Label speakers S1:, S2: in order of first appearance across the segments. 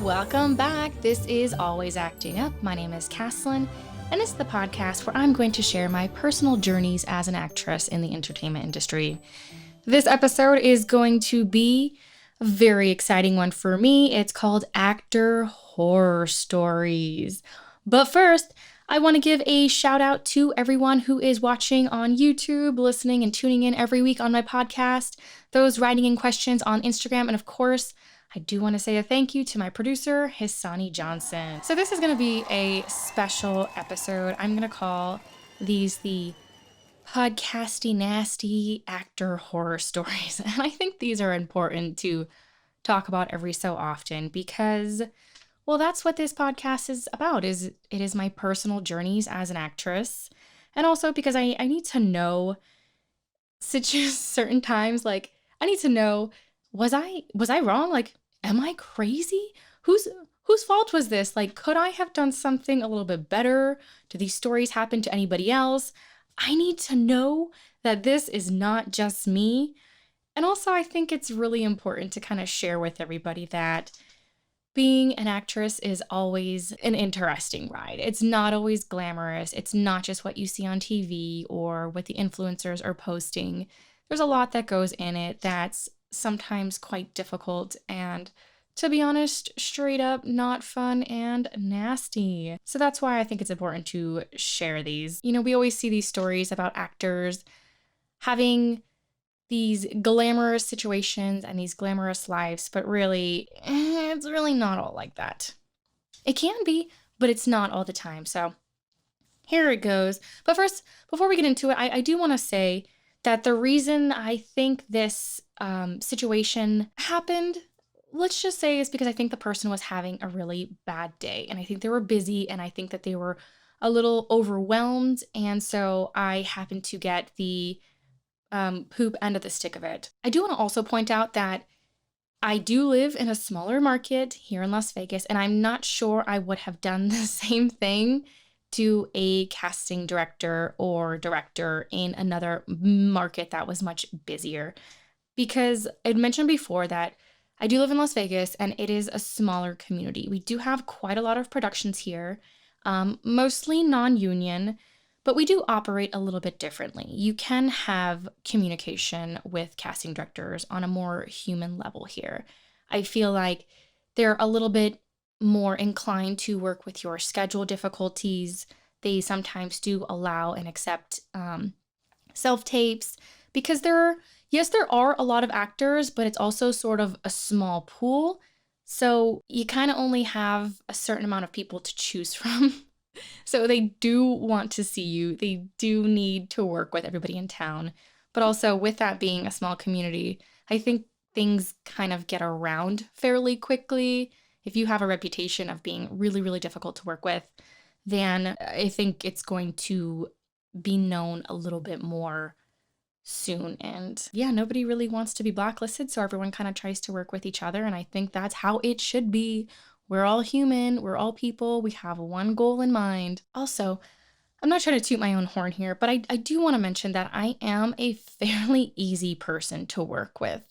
S1: Welcome back. This is Always Acting Up. My name is Caslin, and this is the podcast where I'm going to share my personal journeys as an actress in the entertainment industry. This episode is going to be a very exciting one for me. It's called Actor Horror Stories. But first, I want to give a shout out to everyone who is watching on YouTube, listening and tuning in every week on my podcast, those writing in questions on Instagram, and of course, I do want to say a thank you to my producer, Hisani Johnson. So this is going to be a special episode. I'm going to call these the podcasty nasty actor horror stories. And I think these are important to talk about every so often because, well, that's what this podcast is about. It is my personal journeys as an actress. And also because I need to know certain times, like I need to know, was I wrong? Like, am I crazy? Whose fault was this? Like, could I have done something a little bit better? Do these stories happen to anybody else? I need to know that this is not just me. And also, I think it's really important to kind of share with everybody that being an actress is always an interesting ride. It's not always glamorous. It's not just what you see on TV or what the influencers are posting. There's a lot that goes in it that's sometimes quite difficult and, to be honest, straight up not fun and nasty. So that's why I think it's important to share these. You know, we always see these stories about actors having these glamorous situations and these glamorous lives, but really, it's really not all like that. It can be, but it's not all the time. So here it goes. But first, before we get into it, I do want to say that the reason I think this situation happened, let's just say, is because I think the person was having a really bad day. And I think they were busy, and I think that they were a little overwhelmed. And so I happened to get the poop end of the stick of it. I do want to also point out that I do live in a smaller market here in Las Vegas, and I'm not sure I would have done the same thing to a casting director or director in another market that was much busier. Because I'd mentioned before that I do live in Las Vegas, and it is a smaller community. We do have quite a lot of productions here, mostly non-union, but we do operate a little bit differently. You can have communication with casting directors on a more human level here. I feel like they're a little bit more inclined to work with your schedule difficulties. They sometimes do allow and accept self-tapes because there are a lot of actors, but it's also sort of a small pool. So you kind of only have a certain amount of people to choose from. So they do want to see you. They do need to work with everybody in town. But also with that being a small community, I think things kind of get around fairly quickly. If you have a reputation of being really, really difficult to work with, then I think it's going to be known a little bit more soon. And yeah, nobody really wants to be blacklisted, so everyone kind of tries to work with each other. And I think that's how it should be. We're all human, we're all people, we have one goal in mind. Also, I'm not trying to toot my own horn here, but I do want to mention that I am a fairly easy person to work with.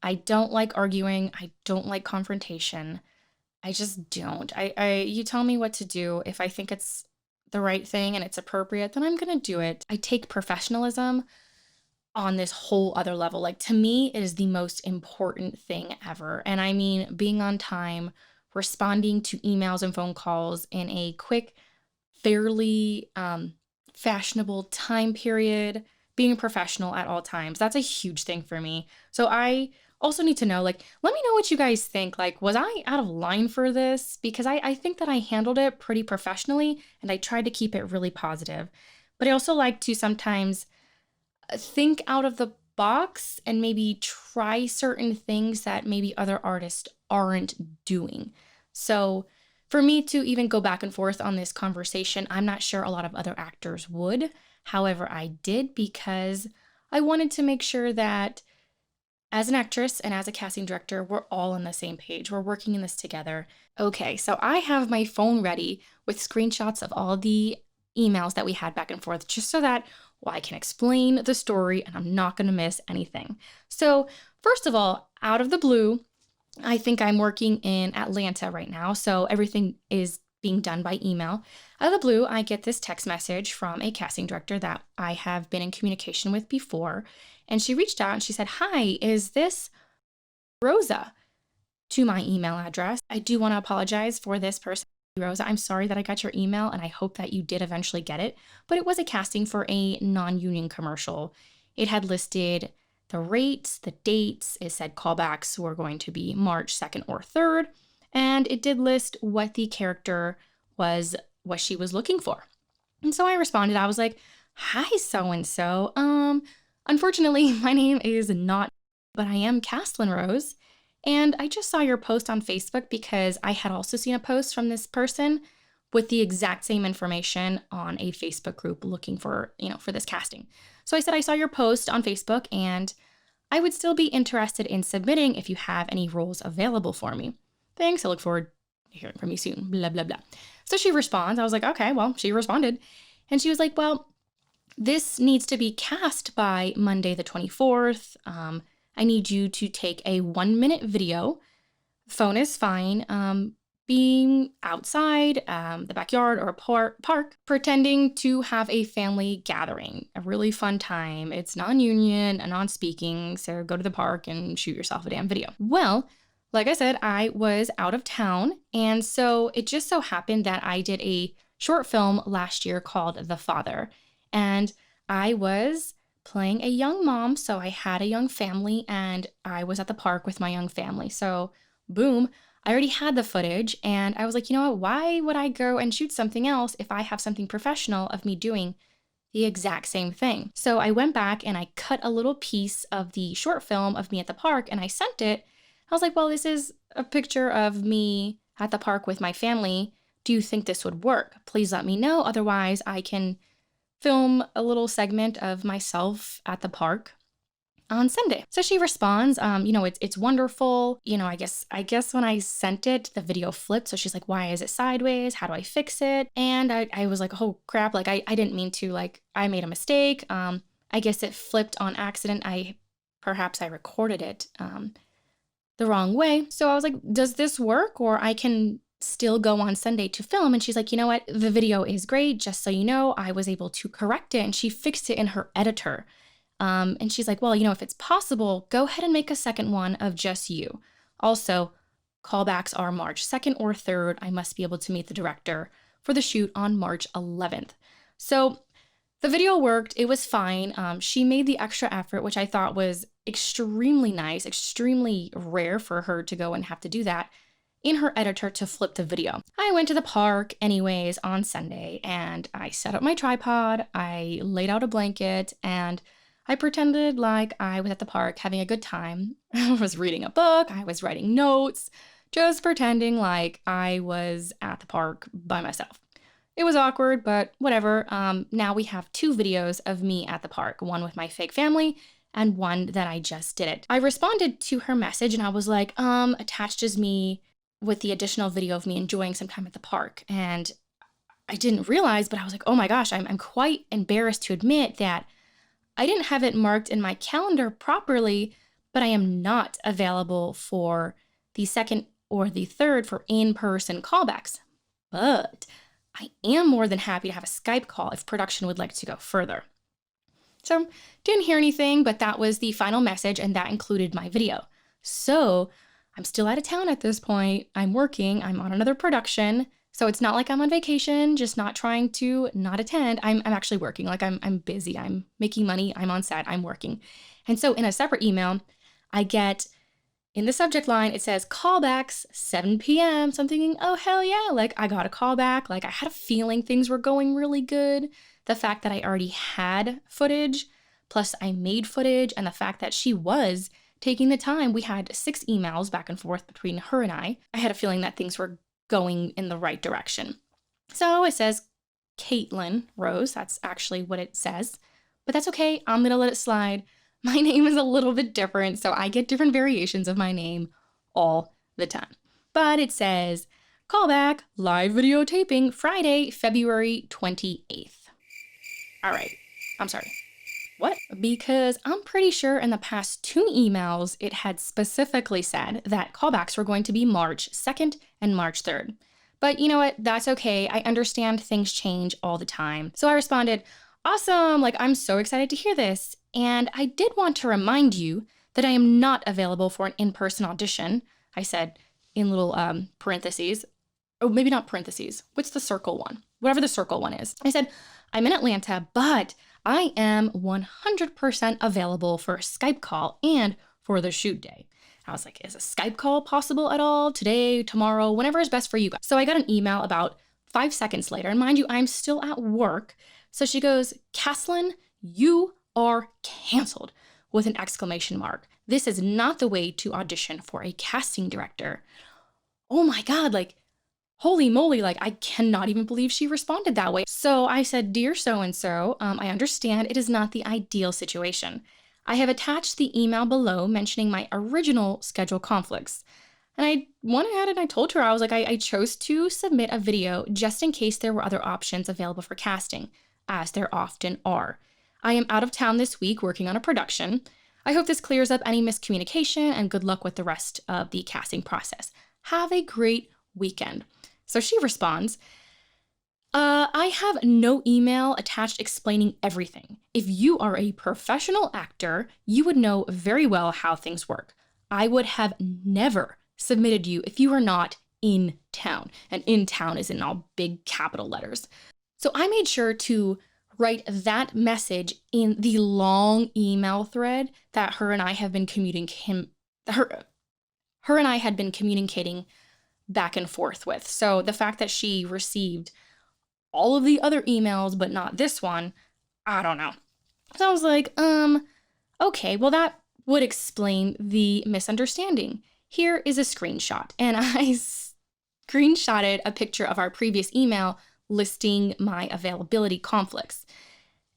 S1: I don't like arguing, I don't like confrontation. I just don't. You tell me what to do. If I think it's the right thing and it's appropriate, then I'm gonna do it. I take professionalism on this whole other level. Like, to me, it is the most important thing ever. And I mean, being on time, responding to emails and phone calls in a quick, fairly fashionable time period, being a professional at all times. That's a huge thing for me. So I also need to know, like, let me know what you guys think. Like, was I out of line for this? Because I think that I handled it pretty professionally and I tried to keep it really positive. But I also like to sometimes think out of the box and maybe try certain things that maybe other artists aren't doing. So for me to even go back and forth on this conversation, I'm not sure a lot of other actors would. However, I did because I wanted to make sure that as an actress and as a casting director, we're all on the same page. We're working in this together. Okay, so I have my phone ready with screenshots of all the emails that we had back and forth, just so that I can explain the story and I'm not going to miss anything. So first of all, out of the blue, I think I'm working in Atlanta right now, so everything is being done by email. Out of the blue, I get this text message from a casting director that I have been in communication with before. And she reached out and she said, "Hi, is this Rosa?" to my email address. I do want to apologize for this person, Rosa. I'm sorry that I got your email and I hope that you did eventually get it. But it was a casting for a non-union commercial. It had listed the rates, the dates. It said callbacks were going to be March 2nd or 3rd. And it did list what the character was, what she was looking for. And so I responded. I was like, "Hi, so-and-so. Unfortunately, my name is not, but I am Caslin Rose. And I just saw your post on Facebook because I had also seen a post from this person with the exact same information on a Facebook group looking for, for this casting. So I said, I saw your post on Facebook and I would still be interested in submitting if you have any roles available for me. Thanks. I look forward to hearing from you soon. Blah, blah, blah." So she responds. I was like, okay, well, she responded. And she was like, "Well, this needs to be cast by Monday the 24th. I need you to take a 1-minute video. Phone is fine. Being outside, the backyard or a park, pretending to have a family gathering, a really fun time. It's non-union and non-speaking, so go to the park and shoot yourself a damn video." Well, like I said, I was out of town, and so it just so happened that I did a short film last year called The Father, and I was playing a young mom, so I had a young family, and I was at the park with my young family. So, boom, I already had the footage, and I was like, you know what, why would I go and shoot something else if I have something professional of me doing the exact same thing? So I went back and I cut a little piece of the short film of me at the park, and I sent it. I was like, well, this is a picture of me at the park with my family. Do you think this would work? Please let me know. Otherwise, I can film a little segment of myself at the park on Sunday. So she responds, it's wonderful. I guess when I sent it, the video flipped. So she's like, "Why is it sideways? How do I fix it?" And I was like, "Oh crap. Like I didn't mean to, like I made a mistake. I guess it flipped on accident. Perhaps I recorded it the wrong way." So I was like, "Does this work? Or I can still go on Sunday to film?" And she's like, "You know what? The video is great. Just so you know, I was able to correct it." And she fixed it in her editor. And she's like, "Well, if it's possible, go ahead and make a second one of just you. Also, callbacks are March 2nd or 3rd. I must be able to meet the director for the shoot on March 11th. So the video worked. It was fine. She made the extra effort, which I thought was extremely nice, extremely rare for her to go and have to do that in her editor to flip the video. I went to the park anyways on Sunday, and I set up my tripod, I laid out a blanket, and I pretended like I was at the park having a good time. I was reading a book, I was writing notes, just pretending like I was at the park by myself. It was awkward, but whatever. Now we have 2 videos of me at the park, one with my fake family and one that I just did it. I responded to her message and I was like, attached is me with the additional video of me enjoying some time at the park. And I didn't realize, but I was like, oh my gosh, I'm quite embarrassed to admit that I didn't have it marked in my calendar properly, but I am not available for the 2nd or the 3rd for in-person callbacks. But I am more than happy to have a Skype call if production would like to go further. So didn't hear anything, but that was the final message, and that included my video. So I'm still out of town at this point. I'm working, I'm on another production. So it's not like I'm on vacation, just not trying to not attend. I'm actually working. Like I'm busy. I'm making money. I'm on set. I'm working. And so in a separate email, I get in the subject line, it says callbacks 7 p.m. So I'm thinking, oh, hell yeah. Like I got a callback. Like I had a feeling things were going really good. The fact that I already had footage, plus I made footage, and the fact that she was taking the time. We had 6 emails back and forth between her and I had a feeling that things were going in the right direction. So it says Caslin Rose. That's actually what it says, but that's okay. I'm going to let it slide. My name is a little bit different, so I get different variations of my name all the time. But it says callback, live video taping, Friday, February 28th. All right. I'm sorry. what? Because I'm pretty sure in the past 2 emails, it had specifically said that callbacks were going to be March 2nd and March 3rd. But you know what? That's okay. I understand things change all the time. So I responded, awesome, like I'm so excited to hear this. And I did want to remind you that I am not available for an in-person audition. I said in little parentheses, oh, maybe not parentheses. What's the circle one? Whatever the circle one is. I said, I'm in Atlanta, but I am 100% available for a Skype call and for the shoot day. I was like, is a Skype call possible at all? Today, tomorrow, whenever is best for you guys. So I got an email about 5 seconds later, and mind you, I'm still at work. So she goes, Caslin, you are canceled, with an exclamation mark. This is not the way to audition for a casting director. Oh my God, like, holy moly, like I cannot even believe she responded that way. So I said, dear so-and-so, I understand it is not the ideal situation. I have attached the email below mentioning my original schedule conflicts. And I went ahead and I told her, I was like, I chose to submit a video just in case there were other options available for casting, as there often are. I am out of town this week working on a production. I hope this clears up any miscommunication and good luck with the rest of the casting process. Have a great weekend. So she responds, I have no email attached explaining everything. If you are a professional actor, you would know very well how things work. I would have never submitted you if you were not in town. And in town is in all big capital letters. So I made sure to write that message in the long email thread that her and I have been communicating back and forth with. So the fact that she received all of the other emails, but not this one, I don't know. So I was like, okay, well that would explain the misunderstanding. Here is a screenshot. And I screenshotted a picture of our previous email listing my availability conflicts.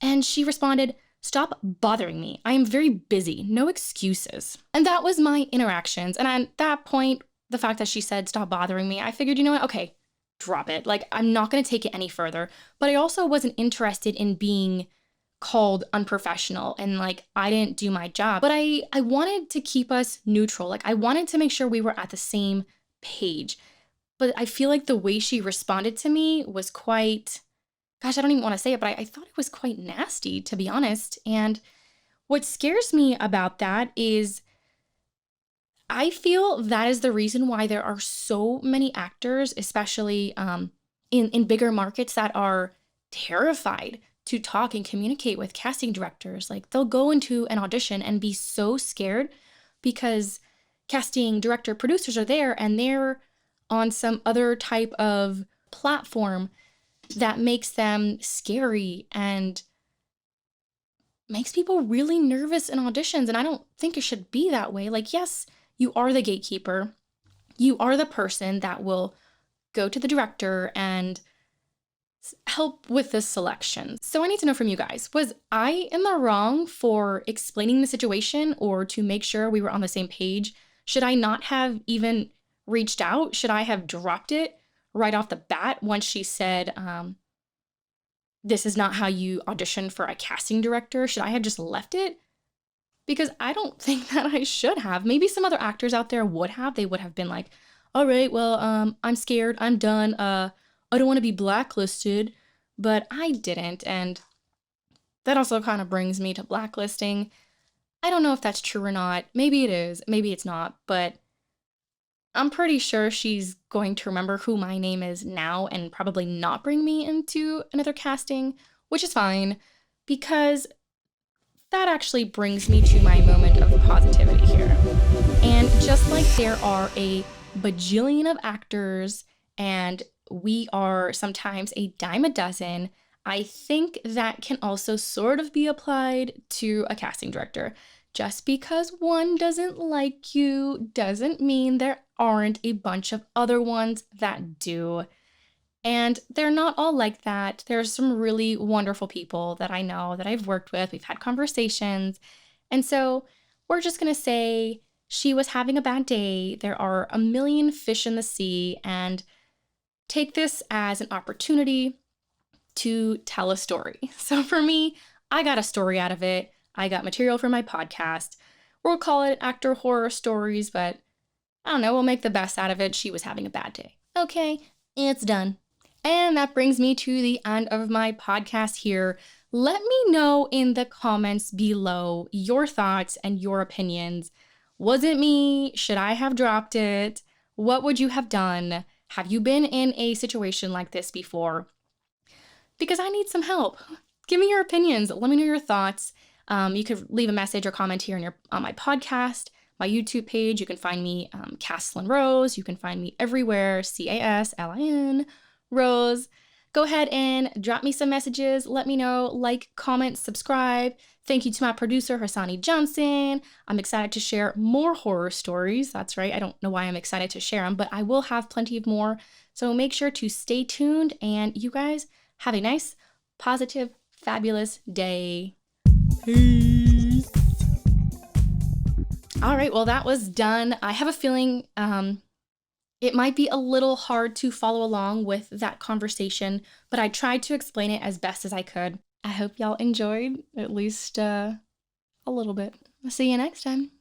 S1: And she responded, stop bothering me. I am very busy. No excuses. And that was my interactions. And at that point, the fact that she said, stop bothering me, I figured, you know what? Okay, drop it. Like, I'm not going to take it any further. But I also wasn't interested in being called unprofessional and like I didn't do my job. But I wanted to keep us neutral. Like, I wanted to make sure we were at the same page. But I feel like the way she responded to me was quite, gosh, I don't even want to say it, but I thought it was quite nasty, to be honest. And what scares me about that is I feel that is the reason why there are so many actors, especially in bigger markets, that are terrified to talk and communicate with casting directors. Like, they'll go into an audition and be so scared because casting director producers are there and they're on some other type of platform that makes them scary and makes people really nervous in auditions. And I don't think it should be that way. Like, yes, you are the gatekeeper. You are the person that will go to the director and help with the selection. So I need to know from you guys, was I in the wrong for explaining the situation or to make sure we were on the same page? Should I not have even reached out? Should I have dropped it right off the bat once she said, this is not how you audition for a casting director? Should I have just left it? Because I don't think that I should have. Maybe some other actors out there would have. They would have been like, all right, well, I'm scared. I'm done. I don't want to be blacklisted. But I didn't. And that also kind of brings me to blacklisting. I don't know if that's true or not. Maybe it is. Maybe it's not. But I'm pretty sure she's going to remember who my name is now and probably not bring me into another casting, which is fine, because that actually brings me to my moment of positivity here. And just like there are a bajillion of actors and we are sometimes a dime a dozen, I think that can also sort of be applied to a casting director. Just because one doesn't like you doesn't mean there aren't a bunch of other ones that do. And they're not all like that. There's some really wonderful people that I know that I've worked with. We've had conversations. And so we're just going to say she was having a bad day. There are a million fish in the sea, and take this as an opportunity to tell a story. So for me, I got a story out of it. I got material for my podcast. We'll call it Actor Horror Stories, but I don't know, we'll make the best out of it. She was having a bad day. Okay, it's done. And that brings me to the end of my podcast here. Let me know in the comments below your thoughts and your opinions. Was it me? Should I have dropped it? What would you have done? Have you been in a situation like this before? Because I need some help. Give me your opinions. Let me know your thoughts. You could leave a message or comment here on my podcast, my YouTube page. You can find me Caslin Rose. You can find me everywhere, Caslin Rose. Go ahead and drop me some messages. Let me know, like, comment, subscribe. Thank you to my producer, Hassani Johnson. I'm excited to share more horror stories. That's right. I don't know why I'm excited to share them, but I will have plenty of more. So make sure to stay tuned, and you guys have a nice, positive, fabulous day. Peace. All right, well, that was done. I have a feeling it might be a little hard to follow along with that conversation, but I tried to explain it as best as I could. I hope y'all enjoyed, at least a little bit. I'll see you next time.